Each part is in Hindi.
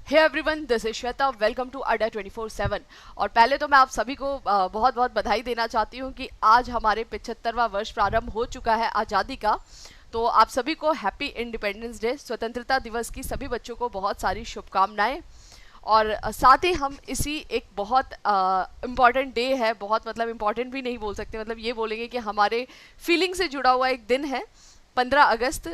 Hey everyone, this is Shweta. Welcome to Adda 24/7। और पहले तो मैं आप सभी को बहुत बहुत बधाई देना चाहती हूँ कि आज हमारे 75वां वर्ष प्रारंभ हो चुका है आज़ादी का। तो आप सभी को हैप्पी इंडिपेंडेंस डे, स्वतंत्रता दिवस की सभी बच्चों को बहुत सारी शुभकामनाएं। और साथ ही हम इसी एक बहुत इम्पॉर्टेंट डे है, बहुत मतलब इम्पॉर्टेंट भी नहीं बोल सकते, मतलब ये बोलेंगे कि हमारे फीलिंग से जुड़ा हुआ एक दिन है। 15 अगस्त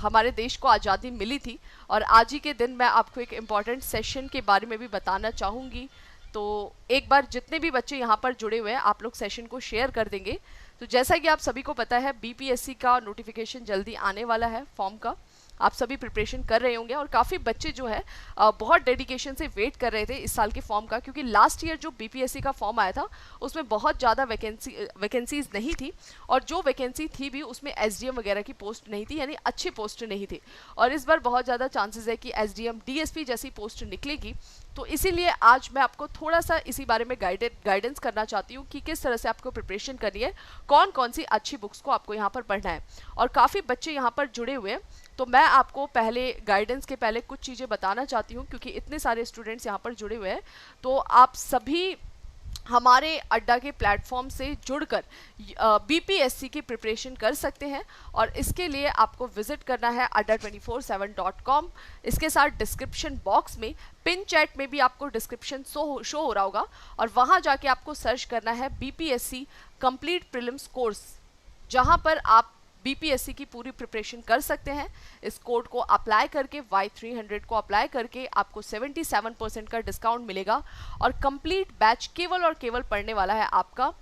हमारे देश को आज़ादी मिली थी और आज ही के दिन मैं आपको एक इम्पॉर्टेंट सेशन के बारे में भी बताना चाहूँगी। तो एक बार जितने भी बच्चे यहाँ पर जुड़े हुए हैं आप लोग सेशन को शेयर कर देंगे। तो जैसा कि आप सभी को पता है, बीपीएससी का नोटिफिकेशन जल्दी आने वाला है फॉर्म का। आप सभी प्रिपरेशन कर रहे होंगे और काफ़ी बच्चे जो है बहुत डेडिकेशन से वेट कर रहे थे इस साल के फॉर्म का, क्योंकि लास्ट ईयर जो बीपीएससी का फॉर्म आया था उसमें बहुत ज़्यादा वैकेंसीज नहीं थी, और जो वैकेंसी थी भी उसमें एसडीएम वगैरह की पोस्ट नहीं थी, यानी अच्छी पोस्ट नहीं थी। और इस बार बहुत ज़्यादा चांसेस है कि एसडीएम डीएसपी जैसी पोस्ट निकलेगी। तो इसीलिए आज मैं आपको थोड़ा सा इसी बारे में गाइडेंस करना चाहती हूँ कि किस तरह से आपको प्रिपरेशन करनी है, कौन कौन सी अच्छी बुक्स को आपको यहाँ पर पढ़ना है। और काफ़ी बच्चे यहाँ पर जुड़े हुए हैं, तो मैं आपको पहले गाइडेंस के पहले कुछ चीज़ें बताना चाहती हूँ, क्योंकि इतने सारे स्टूडेंट्स यहाँ पर जुड़े हुए हैं। तो आप सभी हमारे अड्डा के प्लेटफॉर्म से जुड़कर बीपीएससी की प्रिपरेशन कर सकते हैं। और इसके लिए आपको विजिट करना है adda247.com। इसके साथ डिस्क्रिप्शन बॉक्स में पिन चैट में भी आपको डिस्क्रिप्शन शो हो रहा होगा, और वहाँ जाके आपको सर्च करना है बीपीएससी कंप्लीट प्रीलिम्स कोर्स, जहाँ पर आप बीपीएससी की पूरी प्रिपरेशन कर सकते हैं। इस कोड को अप्लाई करके Y300 को अप्लाई करके आपको 77% का डिस्काउंट मिलेगा, और कंप्लीट बैच केवल और केवल पढ़ने वाला है आपका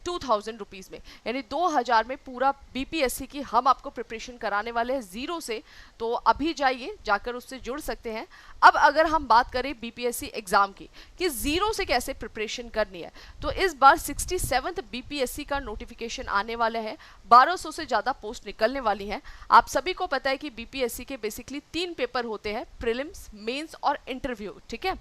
2000 रुपीज़ में, यानी 2000 में पूरा बीपीएससी की हम आपको प्रिपरेशन कराने वाले हैं ज़ीरो से। तो अभी जाइए, जाकर उससे जुड़ सकते हैं। अब अगर हम बात करें बीपीएससी एग्ज़ाम की कि ज़ीरो से कैसे प्रिपरेशन करनी है, तो इस बार 67th बीपीएससी का नोटिफिकेशन आने वाला है। 1200 से ज़्यादा पोस्ट निकलने वाली हैं। आप सभी को पता है कि बीपीएससी के बेसिकली 3 पेपर होते हैं, प्रीलिम्स, मेंस और इंटरव्यू। ठीक है,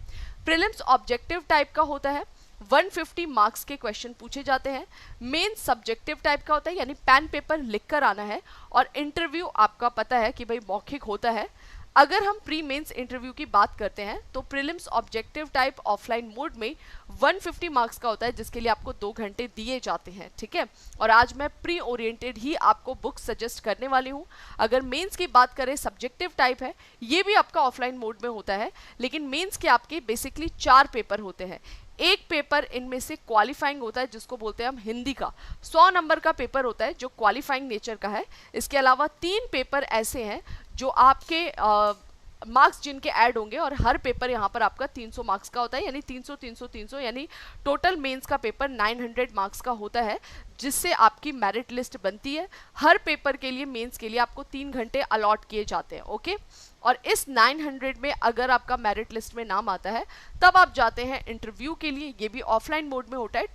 प्रीलिम्स ऑब्जेक्टिव टाइप का होता है, 150 मार्क्स के क्वेश्चन पूछे जाते हैं। मेन सब्जेक्टिव टाइप का होता है, यानी पेन पेपर लिख कर आना है। और इंटरव्यू आपका पता है कि भाई मौखिक होता है। अगर हम प्री मेंस इंटरव्यू की बात करते हैं तो prelims objective type offline mode में 150 मार्क्स का होता है, जिसके लिए आपको 2 घंटे दिए जाते हैं। ठीक है, और आज मैं प्री ओरिएंटेड ही आपको बुक सजेस्ट करने वाली हूँ। अगर मेंस की बात करें, सब्जेक्टिव टाइप है, ये भी आपका ऑफलाइन मोड में होता है, लेकिन मेंस के आपके बेसिकली 4 पेपर होते हैं। एक पेपर इनमें से क्वालिफाइंग होता है, जिसको बोलते हैं हम हिंदी का, 100 नंबर का पेपर होता है जो क्वालिफाइंग नेचर का है। इसके अलावा 3 पेपर ऐसे हैं जो आपके मार्क्स जिनके ऐड होंगे, और हर पेपर यहाँ पर आपका 300 मार्क्स का होता है, यानी 300 300 300, यानी टोटल मेंस का पेपर 900 मार्क्स का होता है, जिससे आपकी मेरिट लिस्ट बनती है। हर पेपर के लिए, मेंस के लिए आपको 3 घंटे अलॉट किए जाते हैं। ओके, और इस 900 में अगर आपका मेरिट लिस्ट में नाम आता है तब आप जाते हैं इंटरव्यू के लिए। ये भी ऑफलाइन मोड में होता है।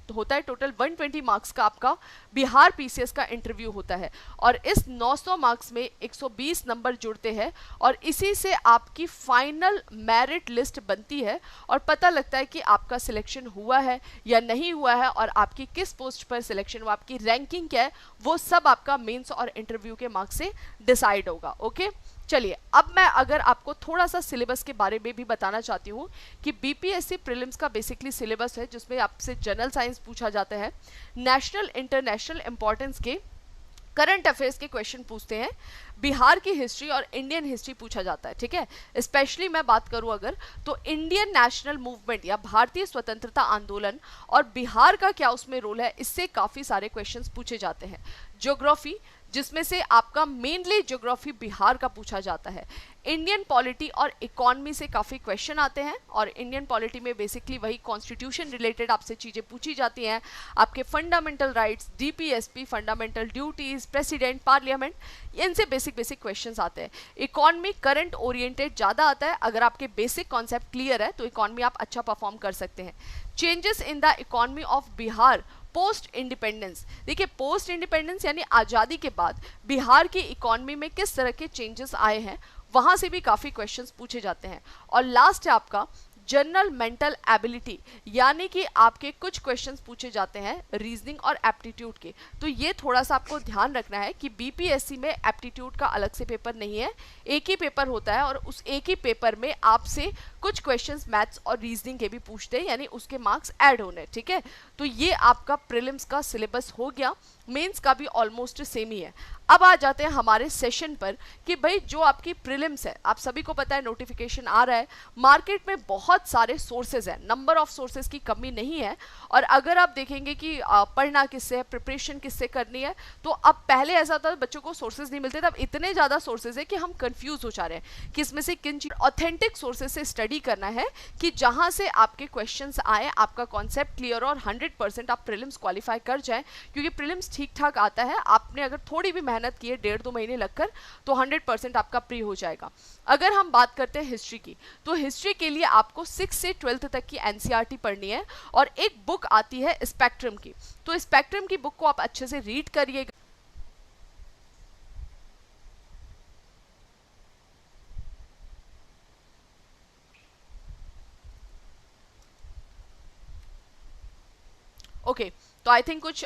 टोटल 120 मार्क्स का आपका बिहार पीसीएस का इंटरव्यू होता है, और इस 900 मार्क्स में 120 नंबर जुड़ते हैं, और इसी से आपकी फाइनल मेरिट लिस्ट बनती है, और पता लगता है कि आपका सिलेक्शन हुआ है या नहीं हुआ है, और आपकी किस पोस्ट पर सिलेक्शन हुआ, आपकी रैंकिंग क्या है, वो सब आपका मेंस और इंटरव्यू के मार्क्स से डिसाइड होगा। ओके, चलिए अब मैं अगर आपको थोड़ा सा सिलेबस के बारे में भी बताना चाहती हूँ कि बीपीएससी प्रीलिम्स का बेसिकली सिलेबस है, जिसमें आपसे जनरल साइंस पूछा जाता है, नेशनल इंटरनेशनल इंपॉर्टेंस के करंट अफेयर्स के क्वेश्चन पूछते हैं, बिहार की हिस्ट्री और इंडियन हिस्ट्री पूछा जाता है। ठीक है, स्पेशली मैं बात करूं अगर, तो इंडियन नेशनल मूवमेंट या भारतीय स्वतंत्रता आंदोलन और बिहार का क्या उसमें रोल है, इससे काफ़ी सारे क्वेश्चंस पूछे जाते हैं। ज्योग्राफी, जिसमें से आपका मेनली ज्योग्राफी बिहार का पूछा जाता है। इंडियन पॉलिटी और इकोनॉमी से काफ़ी क्वेश्चन आते हैं, और इंडियन पॉलिटी में बेसिकली वही कॉन्स्टिट्यूशन रिलेटेड आपसे चीज़ें पूछी जाती हैं, आपके fundamental rights, DPSP, fundamental duties, president, parliament, इनसे बेसिक क्वेश्चंस आते हैं। इकोनॉमी करंट ओरिएंटेड ज़्यादा आता है। अगर आपके बेसिक कॉन्सेप्ट क्लियर है तो इकोनॉमी आप अच्छा परफॉर्म कर सकते हैं। Changes in the economy of Bihar post independence, देखिए पोस्ट इंडिपेंडेंस यानी आज़ादी के बाद बिहार की इकोनॉमी में किस तरह के चेंजेस आए हैं, वहाँ से भी काफ़ी क्वेश्चंस पूछे जाते हैं। और लास्ट है आपका जनरल मेंटल एबिलिटी, यानी कि आपके कुछ क्वेश्चंस पूछे जाते हैं रीजनिंग और एप्टीट्यूड के। तो ये थोड़ा सा आपको ध्यान रखना है कि बीपीएससी में एप्टीट्यूड का अलग से पेपर नहीं है, एक ही पेपर होता है और उस एक ही पेपर में आपसे कुछ क्वेश्चंस मैथ्स और रीजनिंग के भी पूछते हैं, यानी उसके मार्क्स ऐड होने। ठीक है, तो ये आपका प्रीलिम्स का सिलेबस हो गया, मेंस का भी ऑलमोस्ट सेम ही है। अब आ जाते हैं हमारे सेशन पर कि भाई जो आपकी प्रीलिम्स है, आप सभी को पता है नोटिफिकेशन आ रहा है, मार्केट में बहुत सारे सोर्सेज हैं, नंबर ऑफ सोर्सेज की कमी नहीं है। और अगर आप देखेंगे कि पढ़ना किससे है, प्रिपरेशन किससे करनी है, तो अब पहले ऐसा था बच्चों को सोर्सेज नहीं मिलते थे, अब इतने ज़्यादा सोर्सेज है कि हम कंफ्यूज हो जा रहे हैं कि इसमें से किन चीज ऑथेंटिक सोर्सेज से स्टडी करना है कि जहां से आपके क्वेश्चंस आए, आपका कॉन्सेप्ट क्लियर और 100% आप प्रीलिम्स क्वालिफाई कर जाए। क्योंकि प्रीलिम्स ठीक ठाक आता है, आपने अगर थोड़ी भी मेहनत की है 1.5-2 महीने लगकर, तो 100% आपका प्री हो जाएगा। अगर हम बात करते हैं हिस्ट्री की, तो हिस्ट्री के लिए आपको 6 से 12th तक की एनसीईआरटी पढ़नी है और एक बुक आती है स्पेक्ट्रम की। तो स्पेक्ट्रम की बुक को आप अच्छे से रीड करिएगा। ओके, तो आई थिंक कुछ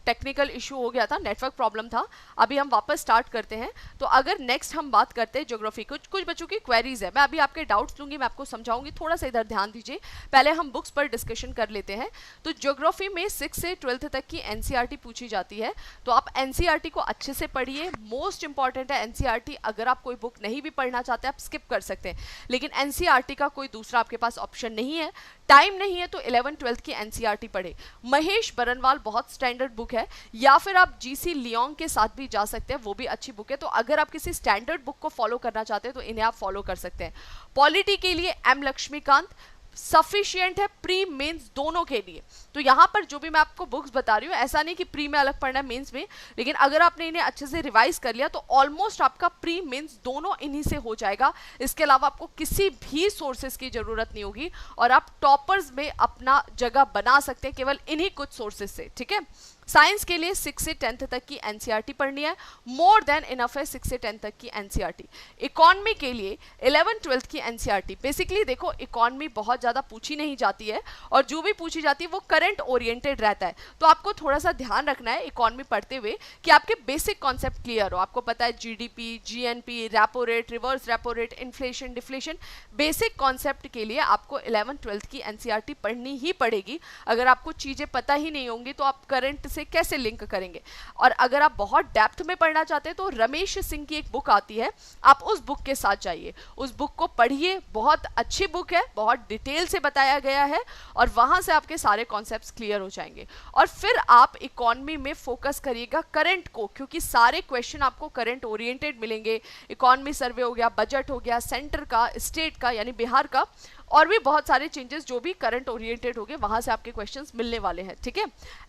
टेक्निकल इशू हो गया था, नेटवर्क प्रॉब्लम था। अभी हम वापस स्टार्ट करते हैं। तो अगर नेक्स्ट हम बात करते हैं ज्योग्राफी, कुछ बच्चों की क्वेरीज है, मैं अभी आपके डाउट्स लूंगी, मैं आपको समझाऊंगी, थोड़ा सा इधर ध्यान दीजिए। पहले हम बुक्स पर डिस्कशन कर लेते हैं। तो ज्योग्राफी में 6 से 12th तक की एनसीईआरटी पूछी जाती है, तो आप एनसीईआरटी को अच्छे से पढ़िए। मोस्ट इंपॉर्टेंट है एनसीईआरटी। अगर आप कोई बुक नहीं भी पढ़ना चाहते आप स्किप कर सकते हैं, लेकिन एनसीईआरटी का कोई दूसरा आपके पास ऑप्शन नहीं है। टाइम नहीं है तो 11th-12th की एनसीईआरटी पढ़े। महेश बरनवाल बहुत स्टैंडर्ड बुक है, या फिर आप जीसी लियोंग के साथ भी जा सकते हैं, वो भी अच्छी बुक है। तो अगर आप किसी स्टैंडर्ड बुक को फॉलो करना चाहते हैं तो इन्हें आप फॉलो कर सकते हैं। पॉलिटी के लिए एम लक्ष्मीकांत सफिशिएंट है, प्री मेंस दोनों के लिए। तो यहां पर जो भी मैं आपको बुक्स बता रही हूं, ऐसा नहीं कि प्री में अलग पढ़ना है मेंस में, लेकिन अगर आपने इन्हें अच्छे से रिवाइज कर लिया तो ऑलमोस्ट आपका प्री मेंस दोनों इन्हीं से हो जाएगा। इसके अलावा आपको किसी भी सोर्सेज की जरूरत नहीं होगी और आप टॉपर्स में अपना जगह बना सकते हैं केवल इन्हीं कुछ सोर्सेज से। ठीक है, साइंस के लिए 6 से 10th तक की एनसीईआरटी पढ़नी है, मोर देन इनफ है 6 से 10th तक की एनसीईआरटी। इकोनॉमी के लिए 11th-12th की एनसीईआरटी। बेसिकली देखो, इकोनॉमी बहुत ज्यादा पूछी नहीं जाती है और जो भी पूछी जाती है वो करंट ओरिएंटेड रहता है। तो आपको थोड़ा सा ध्यान रखना है इकोनॉमी पढ़ते हुए कि आपके बेसिक कॉन्सेप्ट क्लियर हो। आपको पता है GDP, GNP, repo rate, reverse repo rate, inflation, deflation, basic concept के लिए आपको 11th-12th की एनसीईआरटी पढ़नी ही पड़ेगी। अगर आपको चीजें पता ही नहीं होंगी तो आप करंट से कैसे लिंक करेंगे। और अगर आप बहुत डेप्थ में पढ़ना चाहते हैं तो रमेश सिंह की एक बुक आती है, आप उस बुक के साथ जाइए, उस बुक को पढ़िए, बहुत अच्छी बुक है, बहुत डिटेल से बताया गया है और वहां से आपके सारे कॉन्सेप्ट्स क्लियर हो जाएंगे। और फिर आप इकोनॉमी में फोकस करिएगा करंट को, क्योंकि सारे क्वेश्चन आपको करंट ओरिएंटेड मिलेंगे। इकोनॉमी सर्वे हो गया, बजट हो गया, सेंटर का, स्टेट का यानी बिहार का, और भी बहुत सारे चेंजेस जो भी करंट ओरिएंटेड हो गए वहां से आपके क्वेश्चंस मिलने वाले हैं। ठीक है,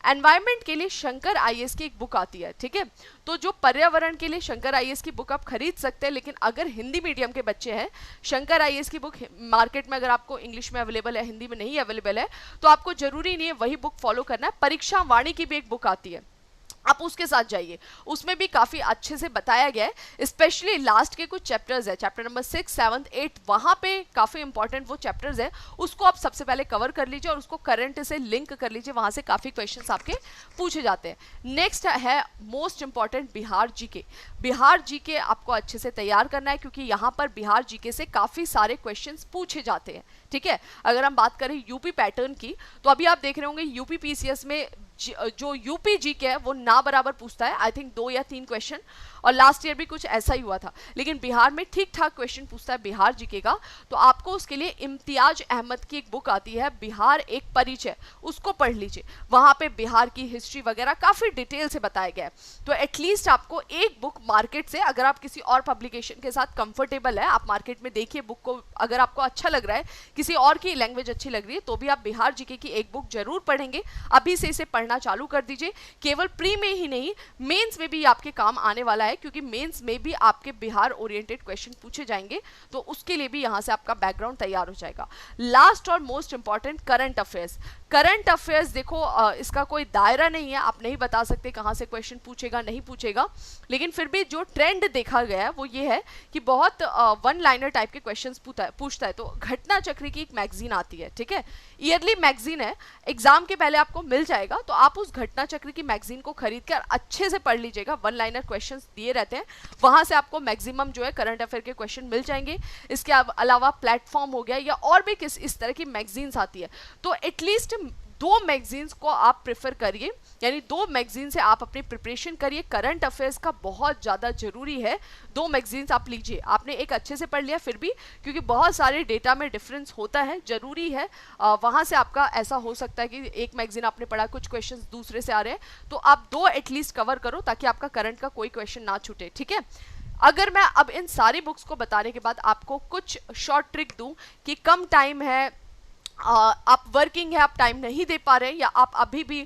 एनवायरनमेंट के लिए शंकर आईएएस की एक बुक आती है। ठीक है, तो जो पर्यावरण के लिए शंकर आईएएस की बुक आप खरीद सकते हैं, लेकिन अगर हिंदी मीडियम के बच्चे हैं, शंकर आईएएस की बुक मार्केट में अगर आपको इंग्लिश में अवेलेबल है, हिंदी में नहीं अवेलेबल है, तो आपको जरूरी नहीं है वही बुक फॉलो करना है। परीक्षा वाणी की भी एक बुक आती है, आप उसके साथ जाइए, उसमें भी काफी अच्छे से बताया गया है। स्पेशली लास्ट के कुछ चैप्टर्स है, चैप्टर नंबर 6, 7, 8, वहां पे काफी इंपॉर्टेंट वो चैप्टर्स है, उसको आप सबसे पहले कवर कर लीजिए और उसको करंट से लिंक कर लीजिए, वहां से काफी क्वेश्चंस आपके पूछे जाते हैं। नेक्स्ट है most important Bihar GK. Bihar GK आपको अच्छे से तैयार करना है, क्योंकि यहाँ पर बिहार जीके से काफी सारे क्वेश्चन पूछे जाते हैं। ठीक है, अगर हम बात करें यूपी पैटर्न की, तो अभी आप देख रहे होंगे यूपी पीसीएस में जो यूपी जीके है वो ना बराबर पूछता है, आई थिंक 2 या 3 क्वेश्चन, और लास्ट ईयर भी कुछ ऐसा ही हुआ था। लेकिन बिहार में ठीक ठाक क्वेश्चन पूछता है बिहार जीके का, तो आपको उसके लिए इम्तियाज अहमद की एक बुक आती है, बिहार एक परिचय, उसको पढ़ लीजिए। वहां पे बिहार की हिस्ट्री वगैरह काफी डिटेल से बताया गया है। तो एटलीस्ट आपको एक बुक मार्केट से, अगर आप किसी और पब्लिकेशन के साथ कंफर्टेबल है, आप मार्केट में देखिए बुक को, अगर आपको अच्छा लग रहा है, किसी और की लैंग्वेज अच्छी लग रही है, तो भी आप बिहार जीके की एक बुक जरूर पढ़ेंगे। अभी से इसे पढ़ना चालू कर दीजिए, केवल प्री में ही नहीं मेंस में भी आपके काम आने वाला है, क्योंकि मेंस में भी आपके बिहार ओरिएंटेड क्वेश्चन पूछे जाएंगे, तो उसके लिए भी यहां से आपका बैकग्राउंड तैयार हो जाएगा। लास्ट और most important current affairs. Current affairs देखो इसका कोई दायरा नहीं है, आप नहीं बता सकते कहाँ से क्वेश्चन पूछेगा नहीं पूछेगा, लेकिन फिर भी जो ट्रेंड देखा गया है वो ये है कि बहुत वन लाइनर टाइप के क्वेश्चंस पूछता है। तो घटना चक्र की एक मैगजीन आती है, ठीक है, ईयरली मैगजीन है, एग्जाम के पहले आपको मिल जाएगा, तो आप उस घटना चक्र की मैगजीन को खरीद कर अच्छे से पढ़ लीजिएगा। वन लाइनर क्वेश्चंस दिए रहते हैं, वहां से आपको मैक्सिमम जो है करंट अफेयर के क्वेश्चन मिल जाएंगे। इसके अलावा प्लेटफॉर्म हो गया या और भी किस इस तरह की मैगजीन्स आती है, तो एटलीस्ट 2 मैगजीन्स को आप प्रेफर करिए, यानी 2 मैगजीन से आप अपनी प्रिपरेशन करिए। करंट अफेयर्स का बहुत ज़्यादा जरूरी है, 2 मैगजीन्स आप लीजिए। आपने एक अच्छे से पढ़ लिया फिर भी, क्योंकि बहुत सारे डेटा में डिफरेंस होता है, जरूरी है वहाँ से आपका ऐसा हो सकता है कि एक मैगजीन आपने पढ़ा, कुछ क्वेश्चंस दूसरे से आ रहे हैं, तो आप 2 एटलीस्ट कवर करो ताकि आपका करंट का कोई क्वेश्चन ना छूटे, ठीक है। अगर मैं अब इन सारी बुक्स को बताने के बाद आपको कुछ शॉर्ट ट्रिक दूं कि कम टाइम है, आप वर्किंग है, आप टाइम नहीं दे पा रहे हैं, या आप अभी भी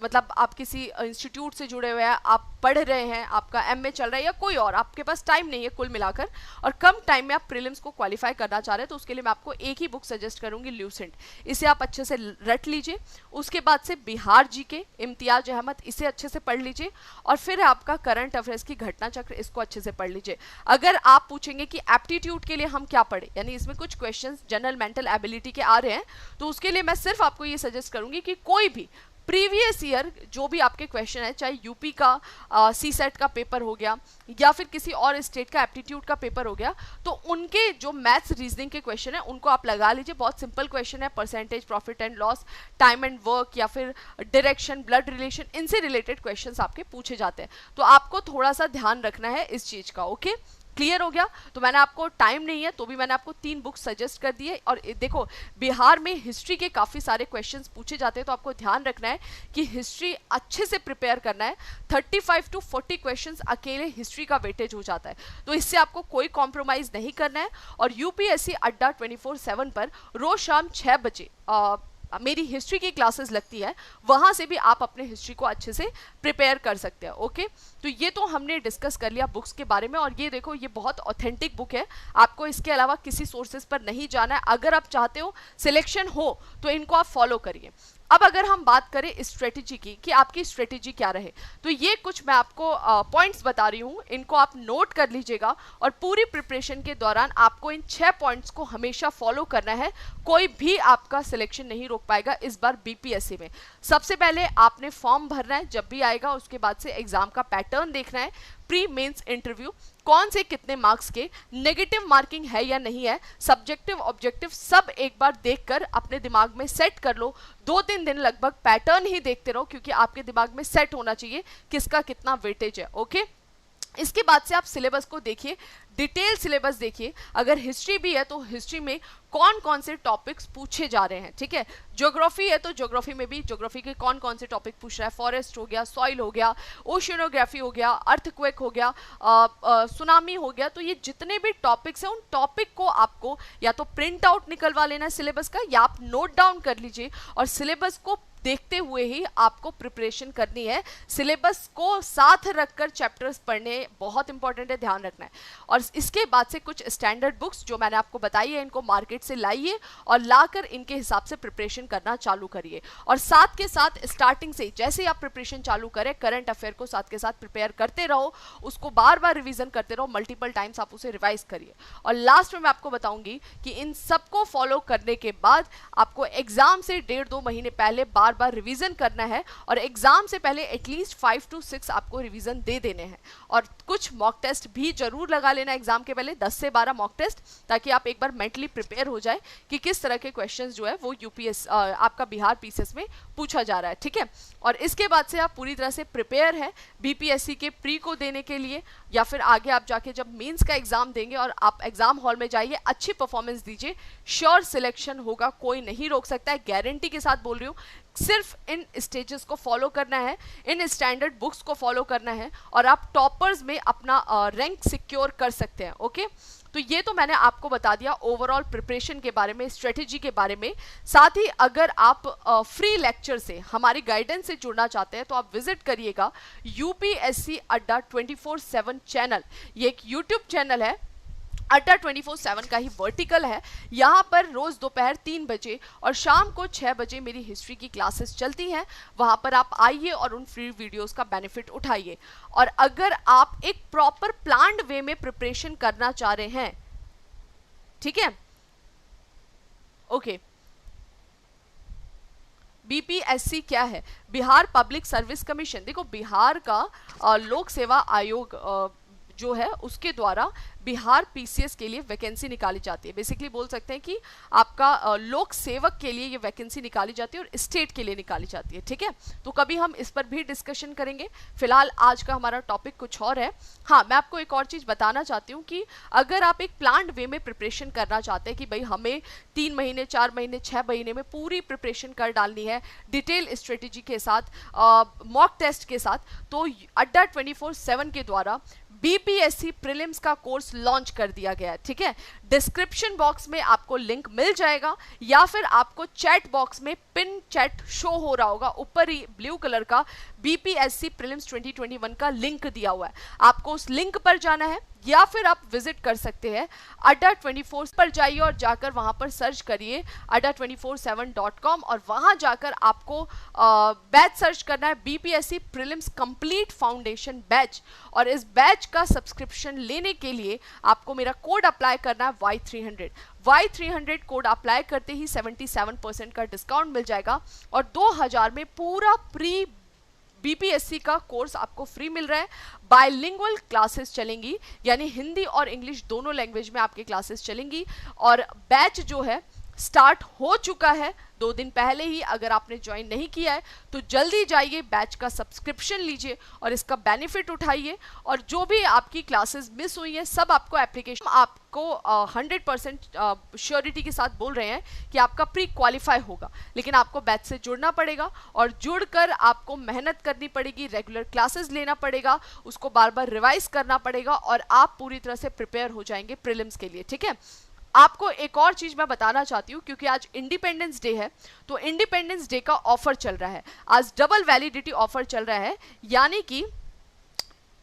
मतलब आप किसी इंस्टीट्यूट से जुड़े हुए हैं, आप पढ़ रहे हैं, आपका एमए चल रहा है या कोई और, आपके पास टाइम नहीं है कुल मिलाकर, और कम टाइम में आप प्रीलिम्स को क्वालिफाई करना चाह रहे हैं, तो उसके लिए मैं आपको एक ही बुक सजेस्ट करूंगी, ल्यूसेंट। इसे आप अच्छे से रट लीजिए। उसके बाद से बिहार जीके, इम्तियाज अहमद, इसे अच्छे से पढ़ लीजिए, और फिर आपका करंट अफेयर्स की घटना चक्र, इसको अच्छे से पढ़ लीजिए। अगर आप पूछेंगे कि एप्टीट्यूड के लिए हम क्या पढ़े, यानी इसमें कुछ क्वेश्चन जनरल मेंटल एबिलिटी के आ रहे हैं, तो उसके लिए मैं सिर्फ आपको ये सजेस्ट करूंगी कि कोई भी प्रीवियस ईयर जो भी आपके क्वेश्चन है, चाहे यूपी का सीसेट का पेपर हो गया या फिर किसी और स्टेट का एप्टीट्यूड का पेपर हो गया, तो उनके जो मैथ्स रीजनिंग के क्वेश्चन है उनको आप लगा लीजिए। बहुत सिंपल क्वेश्चन है, percentage, profit and loss, time and work, या फिर डायरेक्शन, ब्लड रिलेशन, इनसे रिलेटेड क्वेश्चंस आपके पूछे जाते हैं, तो आपको थोड़ा सा ध्यान रखना है इस चीज का। ओके, क्लियर हो गया। तो मैंने आपको, टाइम नहीं है तो भी मैंने आपको 3 बुक्स सजेस्ट कर दिए। और देखो, बिहार में हिस्ट्री के काफ़ी सारे क्वेश्चंस पूछे जाते हैं, तो आपको ध्यान रखना है कि हिस्ट्री अच्छे से प्रिपेयर करना है। 35 to 40 क्वेश्चंस अकेले हिस्ट्री का वेटेज हो जाता है, तो इससे आपको कोई कॉम्प्रोमाइज़ नहीं करना है। और यूपीएससी अड्डा 24/7 पर रोज शाम 6 बजे मेरी हिस्ट्री की क्लासेस लगती है, वहां से भी आप अपने हिस्ट्री को अच्छे से प्रिपेयर कर सकते हैं। ओके, तो ये तो हमने डिस्कस कर लिया बुक्स के बारे में। और ये देखो, ये बहुत ऑथेंटिक बुक है, आपको इसके अलावा किसी सोर्सेज पर नहीं जाना है। अगर आप चाहते हो सिलेक्शन हो तो इनको आप फॉलो करिए। अब अगर हम बात करें स्ट्रेटेजी की कि आपकी स्ट्रेटेजी क्या रहे, तो ये कुछ मैं आपको पॉइंट्स बता रही हूँ, इनको आप नोट कर लीजिएगा। और पूरी प्रिपरेशन के दौरान आपको इन 6 पॉइंट्स को हमेशा फॉलो करना है, कोई भी आपका सिलेक्शन नहीं रोक पाएगा इस बार बीपीएससी में। सबसे पहले आपने फॉर्म भरना है जब भी आएगा, उसके बाद से एग्जाम का पैटर्न देखना है, प्री मेंस इंटरव्यू, कौन से कितने मार्क्स के, नेगेटिव मार्किंग है या नहीं है, सब्जेक्टिव ऑब्जेक्टिव सब एक बार देखकर अपने दिमाग में सेट कर लो। 2-3 दिन लगभग पैटर्न ही देखते रहो, क्योंकि आपके दिमाग में सेट होना चाहिए किसका कितना वेटेज है। ओके, इसके बाद से आप सिलेबस को देखिए, डिटेल सिलेबस देखिए। अगर हिस्ट्री भी है तो हिस्ट्री में कौन कौन से टॉपिक्स पूछे जा रहे हैं, ठीक है। ज्योग्राफी है तो ज्योग्राफी में भी ज्योग्राफी के कौन कौन से टॉपिक पूछ रहा है, फॉरेस्ट हो गया, सॉइल हो गया, ओशियनोग्राफी हो गया, अर्थक्वेक हो गया, सुनामी हो गया। तो ये जितने भी टॉपिक्स हैं उन टॉपिक को आपको या तो प्रिंट आउट निकलवा लेना है सिलेबस का, या आप नोट डाउन कर लीजिए। और सिलेबस को देखते हुए ही आपको प्रिपरेशन करनी है, सिलेबस को साथ रखकर चैप्टर्स पढ़ने बहुत इंपॉर्टेंट है, ध्यान रखना है। और इसके बाद से कुछ स्टैंडर्ड बुक्स जो मैंने आपको बताई है, इनको मार्केट से लाइए और लाकर इनके हिसाब से प्रिपरेशन करना चालू करिए। और साथ के साथ स्टार्टिंग से जैसे ही आप प्रिपरेशन चालू करें, करंट अफेयर को साथ के साथ प्रिपेयर करते रहो, उसको बार बार रिवीजन करते रहो, मल्टीपल टाइम्स आप उसे रिवाइज करिए। और लास्ट में मैं आपको बताऊंगी कि इन सबको फॉलो करने के बाद आपको एग्जाम से 1.5-2 महीने पहले बार बार रिवीजन करना है, और एग्जाम से पहले एटलीस्ट 5 to 6 आपको रिवीजन दे देने हैं। और कुछ मॉक टेस्ट भी जरूर लगा लेना एग्जाम के पहले, 10 से 12 मॉक टेस्ट, ताकि आप एक बार मेंटली प्रिपेयर हो जाए कि किस तरह के क्वेश्चंस जो है वो यूपीएस आपका बिहार पीसीएस में पूछा जा रहा है, ठीक है। और इसके बाद से आप पूरी तरह से प्रिपेयर है बीपीएससी के प्री को देने के लिए, या फिर आगे आप जाके जब मेंस का एग्जाम देंगे और आप एग्जाम हॉल में जाइए, अच्छी परफॉर्मेंस दीजिए, श्योर सिलेक्शन होगा, कोई नहीं रोक सकता है, गारंटी के साथ बोल रही हूँ। सिर्फ इन स्टेजेस को फॉलो करना है, इन स्टैंडर्ड बुक्स को फॉलो करना है, और आप टॉपर्स में अपना रैंक सिक्योर कर सकते हैं। ओके, तो ये तो मैंने आपको बता दिया ओवरऑल प्रिपरेशन के बारे में, स्ट्रेटेजी के बारे में। साथ ही अगर आप फ्री लेक्चर से हमारी गाइडेंस से जुड़ना चाहते हैं तो आप विजिट करिएगा यूपीएससी अड्डा 24/7 चैनल। ये एक यूट्यूब चैनल है, अड्डा 24/7 का ही वर्टिकल है। यहाँ पर रोज दोपहर 3 बजे और शाम को 6 बजे मेरी हिस्ट्री की क्लासेस चलती हैं। वहाँ पर आप आइए और उन फ्री वीडियोस का बेनिफिट उठाइए। और अगर आप एक प्रॉपर प्लान्ड वे में प्रिपरेशन करना चाह रहे हैं, ठीक है, ओके। बीपीएससी क्या है? Bihar public service commission. देखो, बिहार का लोक सेवा आयोग जो है उसके द्वारा बिहार पीसीएस के लिए वैकेंसी निकाली जाती है। बेसिकली बोल सकते हैं कि आपका लोक सेवक के लिए ये वैकेंसी निकाली जाती है और स्टेट के लिए निकाली जाती है, ठीक है। तो कभी हम इस पर भी डिस्कशन करेंगे। फिलहाल आज का हमारा टॉपिक कुछ और है। हाँ, मैं आपको एक और चीज़ बताना चाहती हूँ कि अगर आप एक प्लान्ड वे में प्रिपरेशन करना चाहते हैं कि भाई हमें 3 महीने, 4 महीने, 6 महीने में पूरी प्रिपरेशन कर डालनी है डिटेल स्ट्रेटेजी के साथ, मॉक टेस्ट के साथ, तो अड्डा 24/7 के द्वारा बीपीएससी प्रीलिम्स का कोर्स लॉन्च कर दिया गया है, ठीक है। डिस्क्रिप्शन बॉक्स में आपको लिंक मिल जाएगा या फिर आपको चैट बॉक्स में पिन चैट शो हो रहा होगा, ऊपर ही ब्लू कलर का बीपीएससी प्रीलिम्स 2021 का लिंक दिया हुआ है। आपको उस लिंक पर जाना है या फिर आप विजिट कर सकते हैं अड्डा 24 पर जाइए और जाकर वहां पर सर्च करिए adda247.com और वहां जाकर आपको बैच सर्च करना है BPSC prelims complete foundation batch. और इस बैच का सब्सक्रिप्शन लेने के लिए आपको मेरा कोड अप्लाई करना है Y300। Y300 कोड अप्लाई करते ही 77% का डिस्काउंट मिल जाएगा और 2000 में पूरा प्री बीपीएससी का कोर्स आपको फ्री मिल रहा है। बाइलिंगुअल क्लासेस चलेंगी, यानी हिंदी और इंग्लिश दोनों लैंग्वेज में आपकी क्लासेस चलेंगी। और बैच जो है स्टार्ट हो चुका है 2 दिन पहले ही। अगर आपने ज्वाइन नहीं किया है तो जल्दी जाइए, बैच का सब्सक्रिप्शन लीजिए और इसका बेनिफिट उठाइए। और जो भी आपकी क्लासेस मिस हुई हैं सब आपको एप्लीकेशन, आपको 100% श्योरिटी के साथ बोल रहे हैं कि आपका प्री क्वालिफाई होगा। लेकिन आपको बैच से जुड़ना पड़ेगा और जुड़कर आपको मेहनत करनी पड़ेगी, रेगुलर क्लासेस लेना पड़ेगा, उसको बार बार रिवाइज करना पड़ेगा और आप पूरी तरह से प्रिपेयर हो जाएंगे प्रीलिम्स के लिए, ठीक है। आपको एक और चीज मैं बताना चाहती हूँ, क्योंकि आज इंडिपेंडेंस डे है तो इंडिपेंडेंस डे का ऑफर चल रहा है। आज डबल वैलिडिटी ऑफर चल रहा है, यानी कि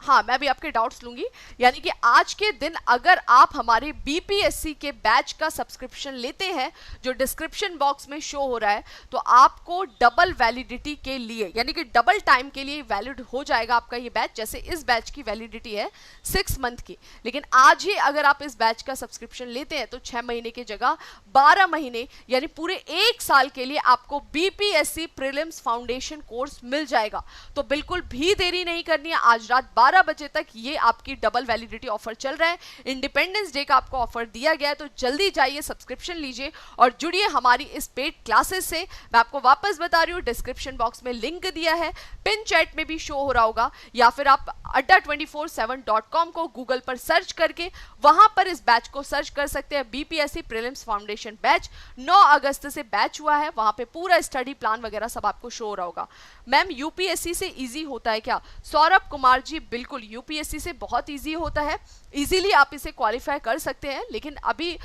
हाँ, मैं भी आपके डाउट्स लूंगी। यानी कि आज के दिन अगर आप हमारे बीपीएससी के बैच का सब्सक्रिप्शन लेते हैं जो डिस्क्रिप्शन बॉक्स में शो हो रहा है, तो आपको डबल वैलिडिटी के लिए, यानी कि डबल टाइम के लिए वैलिड हो जाएगा आपका ये बैच। जैसे इस बैच की वैलिडिटी है 6 मंथ की, लेकिन आज ही अगर आप इस बैच का सब्सक्रिप्शन लेते हैं तो 6 महीने की जगह 12 महीने यानी पूरे 1 साल के लिए आपको बीपीएससी प्रीलिम्स फाउंडेशन कोर्स मिल जाएगा। तो बिल्कुल भी देरी नहीं करनी है, आज रात 12 बजे तक ये आपकी डबल वैलिडिटी ऑफर चल रहा है। इंडिपेंडेंस डे का आपको ऑफर दिया गया है, तो जल्दी जाइए, सब्सक्रिप्शन लीजिए और जुड़िए हमारी इस पेड क्लासेस से। मैं आपको वापस बता रही हूँ, डिस्क्रिप्शन बॉक्स में लिंक दिया है, पिन चैट में भी शो हो रहा होगा, या फिर आप adda247.com को गूगल पर सर्च करके वहां पर इस बैच को सर्च कर सकते हैं। बीपीएससी प्रीलिम्स फाउंडेशन बैच 9 अगस्त से बैच हुआ है, वहां पे पूरा स्टडी प्लान वगैरह सब आपको शो हो रहा होगा। मैम यूपीएससी से इजी होता है क्या? सौरभ कुमार जी, बिल्कुल यूपीएससी से बहुत इजी होता है, इजीली आप इसे क्वालिफाई कर सकते हैं। लेकिन अभी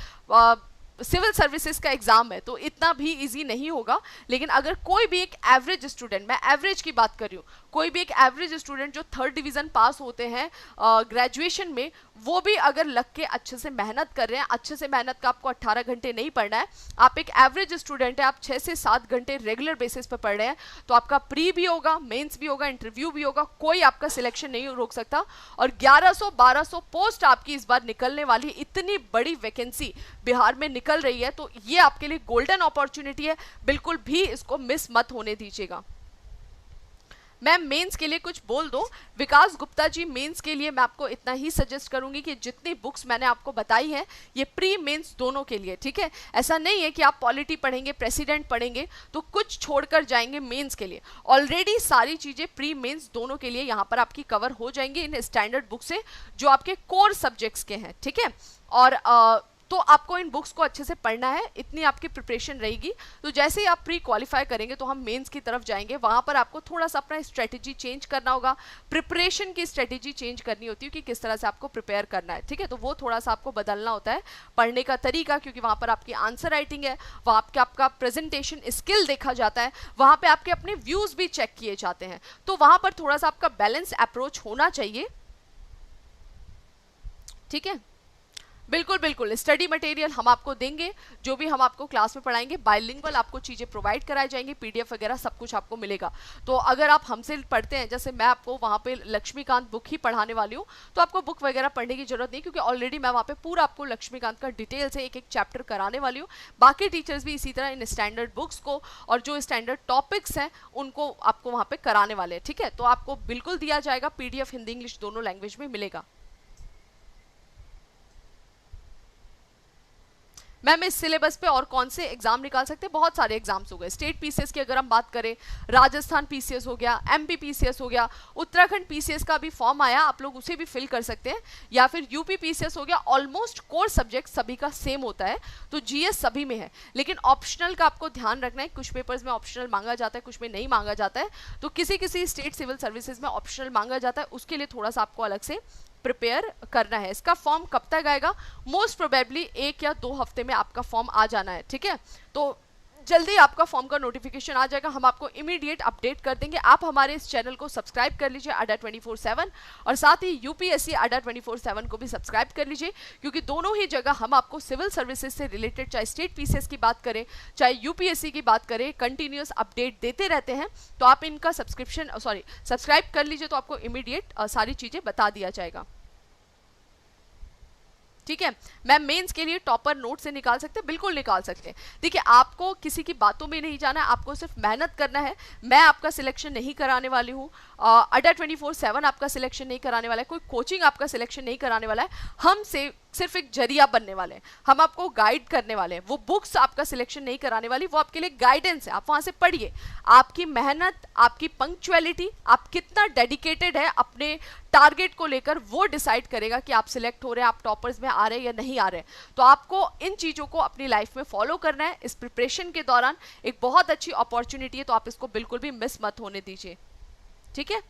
सिविल सर्विसेज का एग्जाम है तो इतना भी इजी नहीं होगा। लेकिन अगर कोई भी एक एवरेज स्टूडेंट, मैं एवरेज की बात कर रही हूँ, कोई भी एक एवरेज स्टूडेंट जो 3rd डिवीजन पास होते हैं ग्रेजुएशन में, वो भी अगर लग के अच्छे से मेहनत कर रहे हैं, अच्छे से मेहनत का आपको 18 घंटे नहीं पढ़ना है, आप एक एवरेज स्टूडेंट है, आप 6 से 7 घंटे रेगुलर बेसिस पर पढ़ रहे हैं, तो आपका प्री भी होगा, मेंस भी होगा, इंटरव्यू भी होगा, कोई आपका सिलेक्शन नहीं रोक सकता। और 1100-1200 पोस्ट आपकी इस बार निकलने वाली, इतनी बड़ी वैकेंसी बिहार में निकल रही है, तो ये आपके लिए गोल्डन अपॉर्चुनिटी है, बिल्कुल भी इसको मिस मत होने दीजिएगा। मैम मेंस के लिए कुछ बोल दो। विकास गुप्ता जी, मेंस के लिए मैं आपको इतना ही सजेस्ट करूंगी कि जितनी बुक्स मैंने आपको बताई हैं ये प्री मेंस दोनों के लिए, ठीक है। ऐसा नहीं है कि आप पॉलिटी पढ़ेंगे, प्रेसिडेंट पढ़ेंगे तो कुछ छोड़कर जाएंगे मेंस के लिए। ऑलरेडी सारी चीजें प्री मेंस दोनों के लिए यहाँ पर आपकी कवर हो जाएंगी इन स्टैंडर्ड बुक से जो आपके कोर सब्जेक्ट्स के हैं, ठीक है। और तो आपको इन बुक्स को अच्छे से पढ़ना है, इतनी आपकी प्रिपरेशन रहेगी। तो जैसे ही आप प्री क्वालिफाई करेंगे तो हम मेंस की तरफ जाएंगे, वहाँ पर आपको थोड़ा सा अपना स्ट्रेटेजी चेंज करना होगा, प्रिपरेशन की स्ट्रेटेजी चेंज करनी होती है कि किस तरह से आपको प्रिपेयर करना है, ठीक है। तो वो थोड़ा सा आपको बदलना होता है, पढ़ने का तरीका, क्योंकि वहाँ पर आपकी आंसर राइटिंग है, वहाँ पे आपका प्रेजेंटेशन स्किल देखा जाता है, वहाँ पर आपके अपने व्यूज़ भी चेक किए जाते हैं। तो वहाँ पर थोड़ा सा आपका बैलेंस अप्रोच होना चाहिए, ठीक है। बिल्कुल बिल्कुल, स्टडी मटेरियल हम आपको देंगे, जो भी हम आपको क्लास में पढ़ाएंगे बाइलिंगुअल आपको चीज़ें प्रोवाइड कराई जाएंगी, पीडीएफ वगैरह सब कुछ आपको मिलेगा। तो अगर आप हमसे पढ़ते हैं, जैसे मैं आपको वहाँ पे लक्ष्मीकांत बुक ही पढ़ाने वाली हूँ, तो आपको बुक वगैरह पढ़ने की जरूरत नहीं, क्योंकि ऑलरेडी मैं वहाँ पे पूरा आपको लक्ष्मीकांत का डिटेल से एक एक चैप्टर कराने वाली हूँ। बाकी टीचर्स भी इसी तरह इन स्टैंडर्ड बुक्स को और जो स्टैंडर्ड टॉपिक्स हैं उनको आपको वहाँ पे कराने वाले हैं, ठीक है। तो आपको बिल्कुल दिया जाएगा, पीडीएफ हिंदी इंग्लिश दोनों लैंग्वेज में मिलेगा। मैम इस सिलेबस पे और कौन से एग्जाम निकाल सकते हैं? बहुत सारे एग्जाम्स हो गए। स्टेट पीसीएस की अगर हम बात करें, राजस्थान पीसीएस हो गया, एमपी पीसीएस हो गया, उत्तराखंड पीसीएस का भी फॉर्म आया, आप लोग उसे भी फिल कर सकते हैं, या फिर यूपी पीसीएस हो गया। ऑलमोस्ट कोर सब्जेक्ट सभी का सेम होता है, तो जीएस सभी में है, लेकिन ऑप्शनल का आपको ध्यान रखना है। कुछ पेपर्स में ऑप्शनल मांगा जाता है, कुछ में नहीं मांगा जाता है। तो किसी किसी स्टेट सिविल सर्विसेज में ऑप्शनल मांगा जाता है, उसके लिए थोड़ा सा आपको अलग से प्रिपेयर करना है। इसका फॉर्म कब तक आएगा? मोस्ट प्रोबेबली 1 या 2 हफ्ते में आपका फॉर्म आ जाना है, ठीक है। तो जल्दी आपका फॉर्म का नोटिफिकेशन आ जाएगा, हम आपको इमीडिएट अपडेट कर देंगे। आप हमारे इस चैनल को सब्सक्राइब कर लीजिए अड्डा 24/7, और साथ ही यूपीएससी अड्डा 24/7 को भी सब्सक्राइब कर लीजिए, क्योंकि दोनों ही जगह हम आपको सिविल सर्विसेज से रिलेटेड, चाहे स्टेट पीसीएस की बात करें चाहे यूपीएससी की बात करें, कंटिन्यूस अपडेट देते रहते हैं। तो आप इनका सब्सक्राइब कर लीजिए, तो आपको इमीडिएट सारी चीज़ें बता दिया जाएगा, ठीक है। मैम मेंस के लिए टॉपर नोट से निकाल सकते हैं? बिल्कुल निकाल सकते हैं। देखिए, आपको किसी की बातों में नहीं जाना है, आपको सिर्फ मेहनत करना है। मैं आपका सिलेक्शन नहीं कराने वाली हूँ, अड्डा 24/7 आपका सिलेक्शन नहीं कराने वाला है, कोई कोचिंग आपका सिलेक्शन नहीं कराने वाला है। हम सिर्फ एक जरिया बनने वाले हैं, हम आपको गाइड करने वाले हैं। वो बुक्स आपका सिलेक्शन नहीं कराने वाली, वो आपके लिए गाइडेंस है। आप वहाँ से पढ़िए, आपकी मेहनत, आपकी पंक्चुअलिटी, आप कितना डेडिकेटेड है अपने टारगेट को लेकर, वो डिसाइड करेगा कि आप सिलेक्ट हो रहे हैं, आप टॉपर्स में आ रहे हैं या नहीं आ रहे हैं। तो आपको इन चीज़ों को अपनी लाइफ में फॉलो करना है। इस प्रिपरेशन के दौरान एक बहुत अच्छी अपॉर्चुनिटी है, तो आप इसको बिल्कुल भी मिस मत होने दीजिए, ठीक है।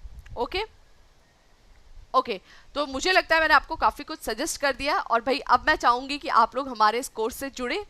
ओके, तो मुझे लगता है मैंने आपको काफ़ी कुछ सजेस्ट कर दिया, और भाई अब मैं चाहूँगी कि आप लोग हमारे इस कोर्स से जुड़े।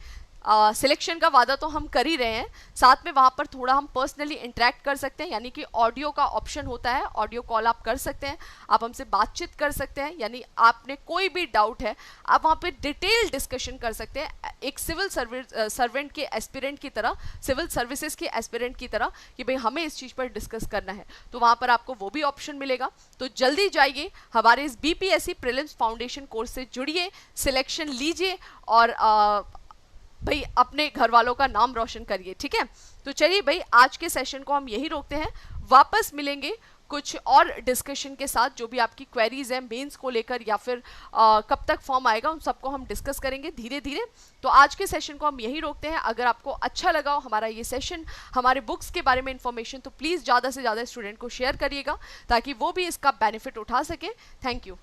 सिलेक्शन का वादा तो हम कर ही रहे हैं, साथ में वहाँ पर थोड़ा हम पर्सनली इंटरेक्ट कर सकते हैं, यानी कि ऑडियो का ऑप्शन होता है, ऑडियो कॉल आप कर सकते हैं, आप हमसे बातचीत कर सकते हैं, यानी आपने कोई भी डाउट है आप वहाँ पे डिटेल डिस्कशन कर सकते हैं, एक सिविल सर्वेंट के एस्पिरेंट की तरह, सिविल सर्विसेज के एस्पिरेंट की तरह, कि भाई हमें इस चीज़ पर डिस्कस करना है। तो वहाँ पर आपको वो भी ऑप्शन मिलेगा। तो जल्दी जाइए, हमारे इस बीपीएससी प्रीलिम्स फाउंडेशन कोर्स से जुड़िए, सिलेक्शन लीजिए, और भाई अपने घर वालों का नाम रोशन करिए, ठीक है। तो चलिए भाई, आज के सेशन को हम यही रोकते हैं, वापस मिलेंगे कुछ और डिस्कशन के साथ। जो भी आपकी क्वेरीज हैं मेंस को लेकर, या फिर कब तक फॉर्म आएगा, उन सबको हम डिस्कस करेंगे धीरे धीरे। तो आज के सेशन को हम यही रोकते हैं। अगर आपको अच्छा लगा हो हमारा ये सेशन, हमारे बुक्स के बारे में इंफॉर्मेशन, तो प्लीज़ ज़्यादा से ज़्यादा स्टूडेंट को शेयर करिएगा, ताकि वो भी इसका बेनिफिट उठा सके। Thank you.